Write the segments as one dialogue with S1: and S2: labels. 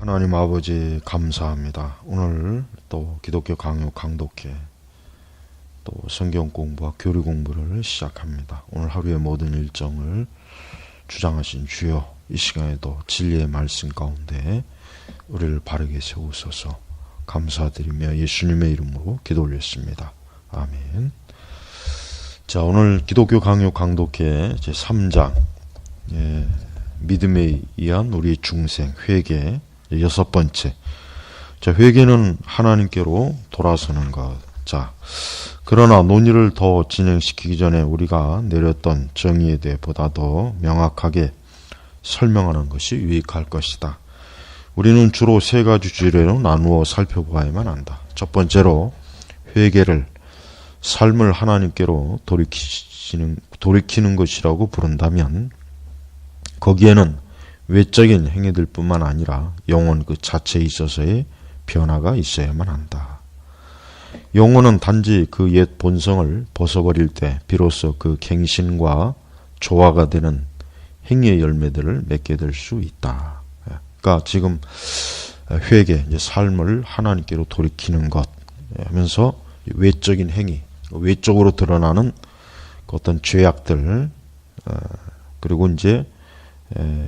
S1: 하나님 아버지 감사합니다. 오늘 또 기독교 강독회 또 성경 공부와 교리 공부를 시작합니다. 오늘 하루의 모든 일정을 주장하신 주여, 이 시간에도 진리의 말씀 가운데 우리를 바르게 세우소서 감사드리며 예수님의 이름으로 기도 올렸습니다. 아멘. 자, 오늘 기독교 강독회 제3장 믿음에 의한 우리의 중생 회개 6번째. 자, 회개는 하나님께로 돌아서는 것. 자, 그러나 논의를 더 진행시키기 전에 우리가 내렸던 정의에 대해 보다 더 명확하게 설명하는 것이 유익할 것이다. 우리는 주로 세 가지 주제로 나누어 살펴보아야만 한다. 첫 번째로 회개를 삶을 하나님께로 돌이키는 것이라고 부른다면 거기에는 외적인 행위들 뿐만 아니라 영혼 그 자체에 있어서의 변화가 있어야만 한다. 영혼은 단지 그 옛 본성을 벗어버릴 때 비로소 그 갱신과 조화가 되는 행위의 열매들을 맺게 될 수 있다. 그러니까 지금 회개, 이제 삶을 하나님께로 돌이키는 것 하면서 외적인 행위, 외적으로 드러나는 어떤 죄악들, 그리고 이제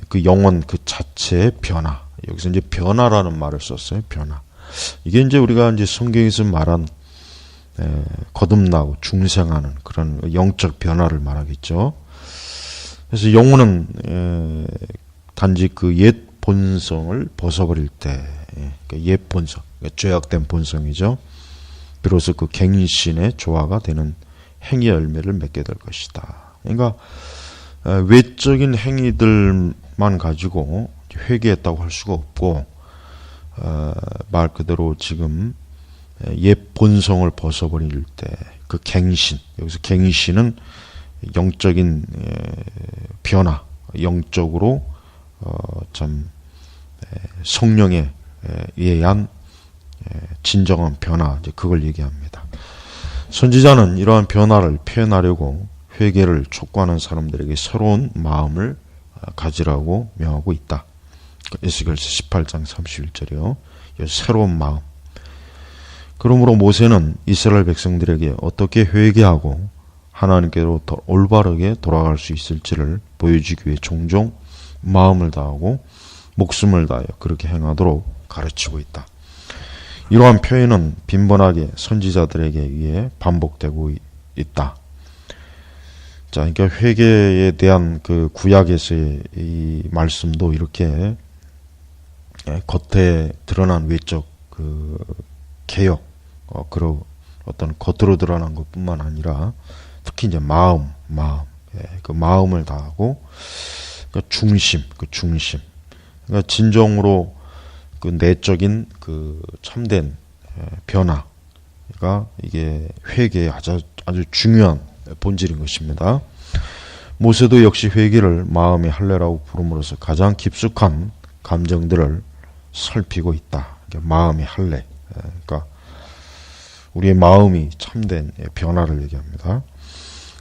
S1: 그 영혼 그 자체의 변화. 여기서 이제 변화라는 말을 썼어요. 변화. 이게 이제 우리가 이제 성경에서 말한 거듭나고 중생하는 그런 영적 변화를 말하겠죠. 그래서 영혼은 단지 그 옛 본성을 벗어버릴 때, 옛 본성, 죄악된 본성이죠. 비로소 그 갱신의 조화가 되는 행위 열매를 맺게 될 것이다. 그러니까 외적인 행위들만 가지고 회개했다고 할 수가 없고, 말 그대로 지금 옛 본성을 벗어버릴 때 그 갱신, 여기서 갱신은 영적인 변화, 영적으로 참 성령에 의한 진정한 변화, 이제 그걸 얘기합니다. 선지자는 이러한 변화를 표현하려고 회개를 촉구하는 사람들에게 새로운 마음을 가지라고 명하고 있다. 에스겔서 18장 31절이요. 새로운 마음. 그러므로 모세는 이스라엘 백성들에게 어떻게 회개하고 하나님께로 더 올바르게 돌아갈 수 있을지를 보여주기 위해 종종 마음을 다하고 목숨을 다하여 그렇게 행하도록 가르치고 있다. 이러한 표현은 빈번하게 선지자들에게 의해 반복되고 있다. 자, 그러니까 회개에 대한 그 구약에서의 이 말씀도 이렇게 겉에 드러난 외적 그 개혁, 그런 어떤 겉으로 드러난 것뿐만 아니라 특히 이제 마음, 그 마음을 다하고 그 중심, 그러니까 진정으로 그 내적인 그 참된 변화가 이게 회개의 아주 중요한 본질인 것입니다. 모세도 역시 회개를 마음의 할례라고 부름으로써 가장 깊숙한 감정들을 살피고 있다. 마음의 할례. 그러니까 우리의 마음이 참된 변화를 얘기합니다.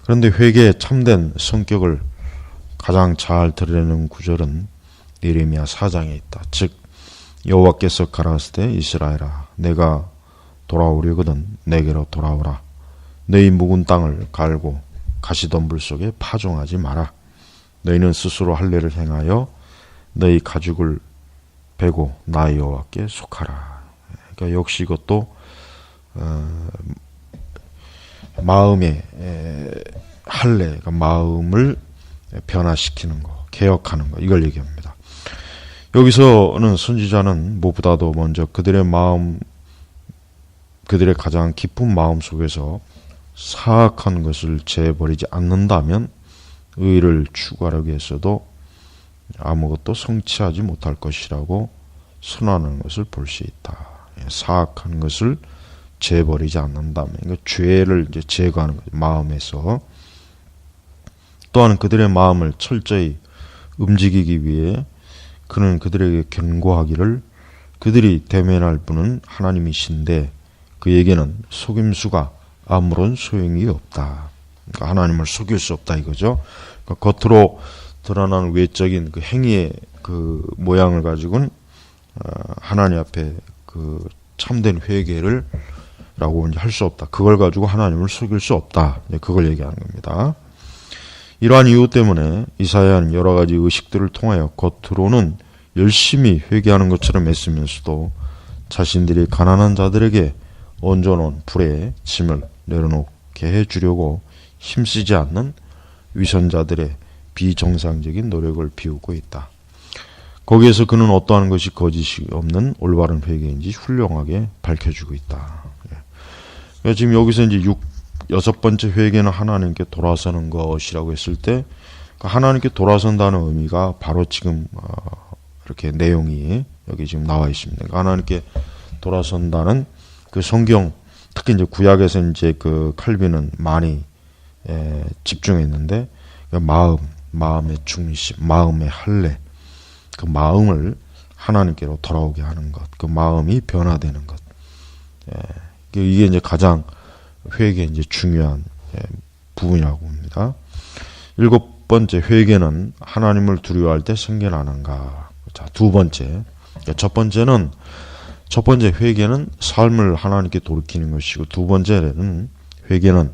S1: 그런데 회개의 참된 성격을 가장 잘 드러내는 구절은 예레미야 4장에 있다. 즉 여호와께서 가라사대 이스라엘아, 내가 돌아오려거든 내게로 돌아오라. 너희 묵은 땅을 갈고 가시덤불 속에 파종하지 마라. 너희는 스스로 할례를 행하여 너희 가죽을 베고 나 여호와께 속하라. 그러니까 역시 이것도 마음의 할례, 그러니까 마음을 변화시키는 거, 개혁하는 거, 이걸 얘기합니다. 여기서는 선지자는 무엇보다도 먼저 그들의 가장 깊은 마음 속에서 사악한 것을 제버리지 않는다면 의를 추구하려고 했어도 아무것도 성취하지 못할 것이라고 선언하는 것을 볼 수 있다. 사악한 것을 제버리지 않는다면, 그러니까 죄를 이제 제거하는 거죠. 마음에서. 또한 그들의 마음을 철저히 움직이기 위해 그는 그들에게 경고하기를 그들이 대면할 분은 하나님이신데 그에게는 속임수가 아무런 소용이 없다. 그러니까 하나님을 속일 수 없다 이거죠. 그러니까 겉으로 드러나는 외적인 그 행위의 그 모양을 가지고는 하나님 앞에 그 참된 회개를 라고 할 수 없다. 그걸 가지고 하나님을 속일 수 없다. 그걸 얘기하는 겁니다. 이러한 이유 때문에 이사야는 여러 가지 의식들을 통하여 겉으로는 열심히 회개하는 것처럼 애쓰면서도 자신들이 가난한 자들에게 얹어놓은 불에 짐을 내려놓게 해주려고 힘쓰지 않는 위선자들의 비정상적인 노력을 비우고 있다. 거기에서 그는 어떠한 것이 거짓이 없는 올바른 회개인지 훌륭하게 밝혀주고 있다. 지금 여기서 이제 여섯 번째 회개는 하나님께 돌아서는 것이라고 했을 때 하나님께 돌아선다는 의미가 바로 지금 이렇게 내용이 여기 지금 나와 있습니다. 하나님께 돌아선다는 그 성경, 특히 이제 구약에서 이제 그 칼빈은 많이 집중했는데 마음의 중심, 마음의 할례, 그 마음을 하나님께로 돌아오게 하는 것, 그 마음이 변화되는 것. 이게 이제 가장 회개의 이제 중요한 부분이라고 봅니다. 일곱 번째 회개는 하나님을 두려워할 때 생겨나는가. 자, 두 번째. 첫 번째 회개는 삶을 하나님께 돌이키는 것이고, 두 번째는 회개는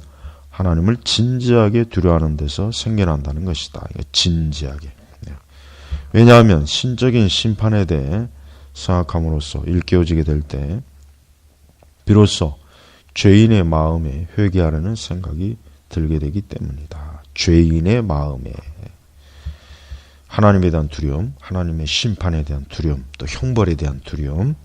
S1: 하나님을 진지하게 두려워하는 데서 생겨난다는 것이다. 진지하게. 왜냐하면 신적인 심판에 대해 생각함으로써 일깨워지게 될 때 비로소 죄인의 마음에 회개하려는 생각이 들게 되기 때문이다. 죄인의 마음에 하나님에 대한 두려움, 하나님의 심판에 대한 두려움, 또 형벌에 대한 두려움.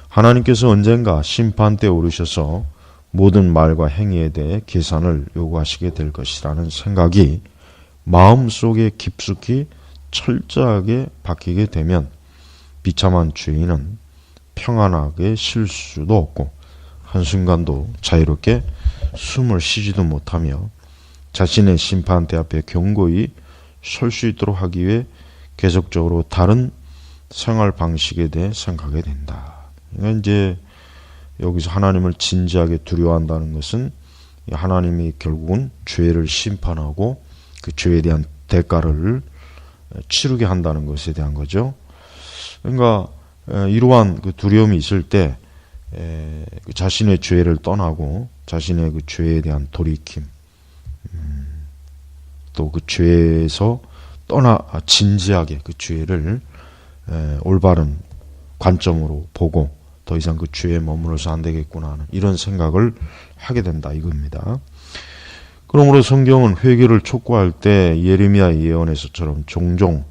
S1: 하나님께서 언젠가 심판대에 오르셔서 모든 말과 행위에 대해 계산을 요구하시게 될 것이라는 생각이 마음속에 깊숙이 철저하게 박히게 되면 비참한 죄인은 평안하게 쉴 수도 없고 한순간도 자유롭게 숨을 쉬지도 못하며 자신의 심판대 앞에 견고히 설 수 있도록 하기 위해 계속적으로 다른 생활 방식에 대해 생각하게 된다. 그러니까 이제 여기서 하나님을 진지하게 두려워한다는 것은 하나님이 결국은 죄를 심판하고 그 죄에 대한 대가를 치르게 한다는 것에 대한 거죠. 그러니까 이러한 그 두려움이 있을 때 자신의 죄를 떠나고 자신의 그 죄에 대한 돌이킴, 또 그 죄에서 진지하게 그 죄를 올바른 관점으로 보고 더 이상 그 죄에 머무러서 안 되겠구나 하는 이런 생각을 하게 된다 이겁니다. 그러므로 성경은 회개를 촉구할 때 예레미야 예언에서처럼 종종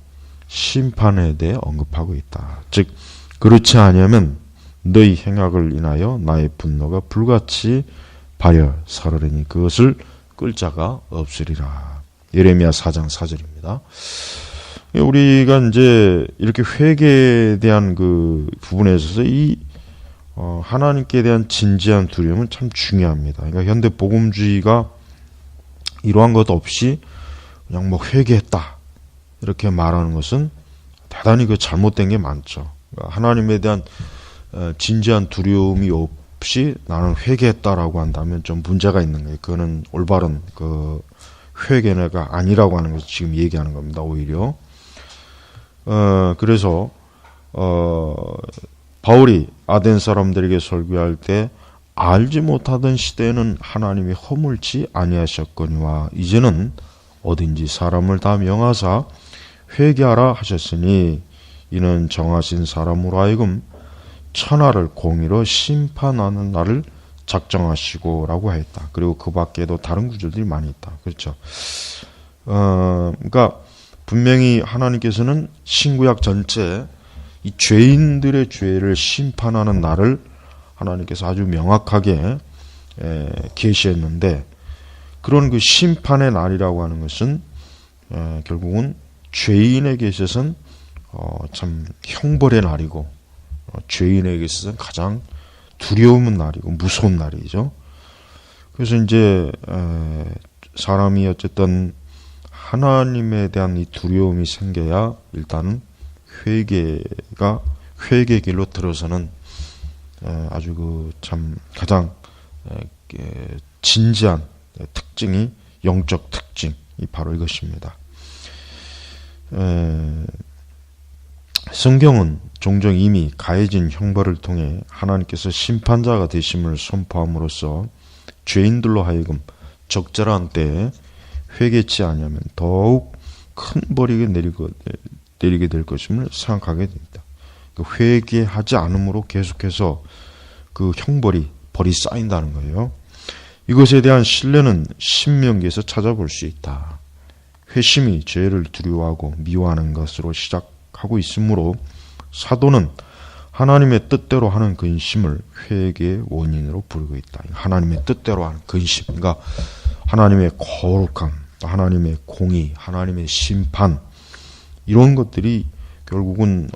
S1: 심판에 대해 언급하고 있다. 즉 그렇지 아니하면 너희 행악을 인하여 나의 분노가 불같이 발열사르리니 그것을 끌 자가 없으리라. 예레미야 4장 4절입니다. 우리가 이제 이렇게 회개에 대한 그 부분에 있어서 하나님께 대한 진지한 두려움은 참 중요합니다. 그러니까 현대 복음주의가 이러한 것 없이 그냥 뭐 회개했다 이렇게 말하는 것은 대단히 그 잘못된 게 많죠. 그러니까 하나님에 대한 진지한 두려움이 없이 나는 회개했다라고 한다면 좀 문제가 있는 거예요. 그거는 올바른 그 회개가 아니라고 하는 것을 지금 얘기하는 겁니다. 오히려 그래서 바울이 아덴 사람들에게 설교할 때 알지 못하던 시대에는 하나님이 허물지 아니하셨거니와 이제는 어딘지 사람을 다 명하사 회개하라 하셨으니 이는 정하신 사람으로 하여금 천하를 공의로 심판하는 날을 작정하시고 라고 했다. 그리고 그 밖에도 다른 구절들이 많이 있다. 그렇죠. 그러니까 분명히 하나님께서는 신구약 전체 이 죄인들의 죄를 심판하는 날을 하나님께서 아주 명확하게 계시했는데 그런 그 심판의 날이라고 하는 것은 결국은 죄인에게 있어서는 참 형벌의 날이고 죄인에게 있어서는 가장 두려운 날이고 무서운 날이죠. 그래서 이제 사람이 어쨌든 하나님에 대한 이 두려움이 생겨야 일단은 회개 길로 들어서는 아주 그 참 가장 진지한 특징이 영적 특징이 바로 이것입니다. 성경은 종종 이미 가해진 형벌을 통해 하나님께서 심판자가 되심을 선포함으로써 죄인들로 하여금 적절한 때에 회개치 아니하면 더욱 큰 벌이 내리게 될 것임을 생각하게 됩니다. 회개하지 않으므로 계속해서 그 벌이 쌓인다는 거예요. 이것에 대한 신뢰는 신명기에서 찾아볼 수 있다. 회심이 죄를 두려워하고 미워하는 것으로 시작하고 있으므로 사도는 하나님의 뜻대로 하는 근심을 회개의 원인으로 부르고 있다. 하나님의 뜻대로 하는 근심, 그러니까 하나님의 거룩함, 하나님의 공의, 하나님의 심판, 이런 것들이 결국은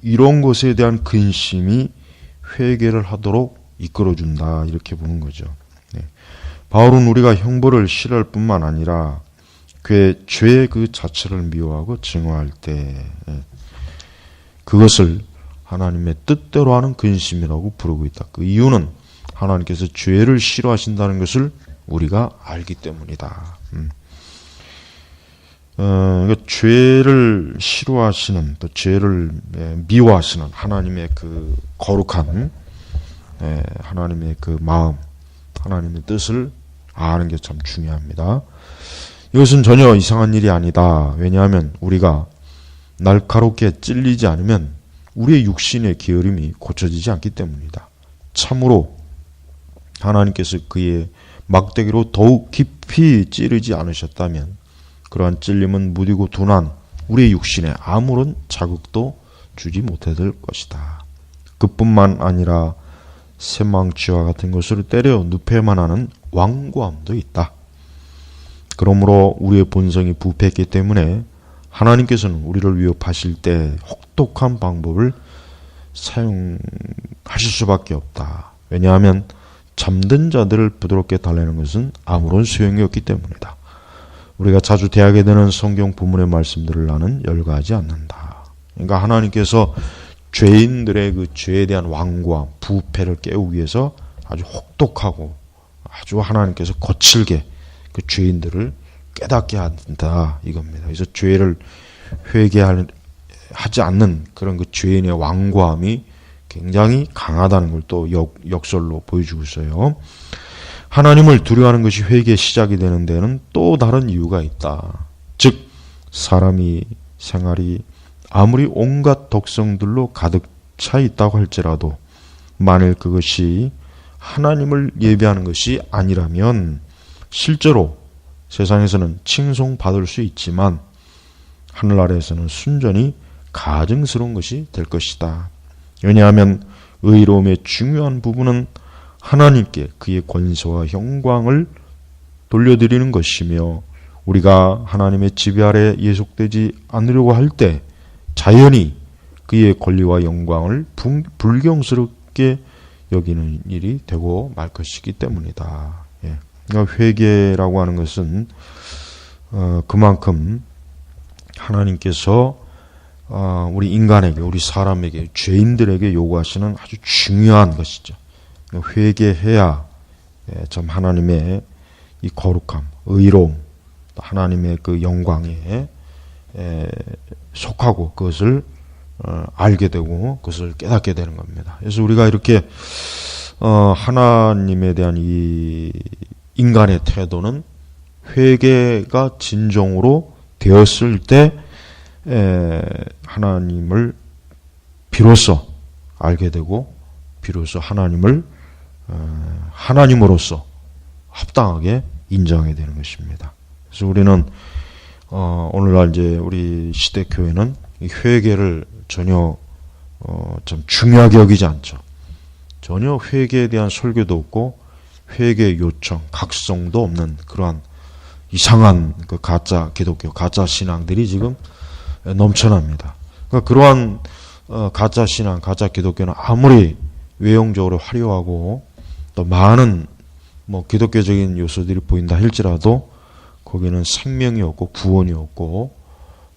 S1: 이런 것에 대한 근심이 회개를 하도록 이끌어준다, 이렇게 보는 거죠. 네. 바울은 우리가 형벌을 싫어할 뿐만 아니라 죄 그 자체를 미워하고 증오할 때 그것을 하나님의 뜻대로 하는 근심이라고 부르고 있다. 그 이유는 하나님께서 죄를 싫어하신다는 것을 우리가 알기 때문이다. 그러니까 죄를 싫어하시는, 또 죄를 미워하시는 하나님의 그 거룩한 하나님의 그 마음, 하나님의 뜻을 아는 게 참 중요합니다. 이것은 전혀 이상한 일이 아니다. 왜냐하면 우리가 날카롭게 찔리지 않으면 우리의 육신의 게으름이 고쳐지지 않기 때문이다. 참으로 하나님께서 그의 막대기로 더욱 깊이 찌르지 않으셨다면 그러한 찔림은 무디고 둔한 우리의 육신에 아무런 자극도 주지 못했을 것이다. 그뿐만 아니라 새망치와 같은 것으로 때려 눕혀만 하는 완고함도 있다. 그러므로 우리의 본성이 부패했기 때문에 하나님께서는 우리를 위협하실 때 혹독한 방법을 사용하실 수밖에 없다. 왜냐하면 잠든 자들을 부드럽게 달래는 것은 아무런 소용이 없기 때문이다. 우리가 자주 대하게 되는 성경 본문의 말씀들을 나는 열거하지 않는다. 그러니까 하나님께서 죄인들의 그 죄에 대한 완고함, 부패를 깨우기 위해서 아주 혹독하고 아주 하나님께서 거칠게 그 죄인들을 깨닫게 한다, 이겁니다. 그래서 죄를 회개하지 않는 그런 그 죄인의 완고함이 굉장히 강하다는 걸 또 역설로 보여주고 있어요. 하나님을 두려워하는 것이 회개의 시작이 되는 데는 또 다른 이유가 있다. 즉 사람이 생활이 아무리 온갖 덕성들로 가득 차 있다고 할지라도 만일 그것이 하나님을 예배하는 것이 아니라면 실제로 세상에서는 칭송받을 수 있지만 하늘나라에서는 순전히 가증스러운 것이 될 것이다. 왜냐하면 의로움의 중요한 부분은 하나님께 그의 권세와 영광을 돌려드리는 것이며 우리가 하나님의 지배 아래 예속되지 않으려고 할 때 자연히 그의 권리와 영광을 불경스럽게 여기는 일이 되고 말 것이기 때문이다. 예. 그러니까 회개라고 하는 것은 그만큼 하나님께서 우리 인간에게, 우리 사람에게, 죄인들에게 요구하시는 아주 중요한 것이죠. 회개해야 참 하나님의 이 거룩함, 의로움, 하나님의 그 영광에 속하고 그것을 알게 되고 그것을 깨닫게 되는 겁니다. 그래서 우리가 이렇게 하나님에 대한 이 인간의 태도는 회개가 진정으로 되었을 때 하나님을 비로소 알게 되고 비로소 하나님을 하나님으로서 합당하게 인정하게 되는 것입니다. 그래서 우리는 오늘날 이제 우리 시대 교회는 이 회개를 전혀 좀 중요하게 여기지 않죠. 전혀 회개에 대한 설교도 없고 회개 요청, 각성도 없는 그러한 이상한 그 가짜 기독교, 가짜 신앙들이 지금 넘쳐납니다. 그러니까 그러한 가짜 신앙, 가짜 기독교는 아무리 외형적으로 화려하고 또 많은 기독교적인 요소들이 보인다 할지라도 거기는 생명이 없고 구원이 없고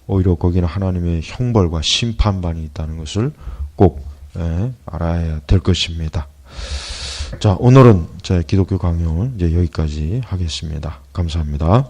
S1: 오히려 거기는 하나님의 형벌과 심판반이 있다는 것을 꼭 알아야 될 것입니다. 자, 오늘은 제 기독교 강연을 이제 여기까지 하겠습니다. 감사합니다.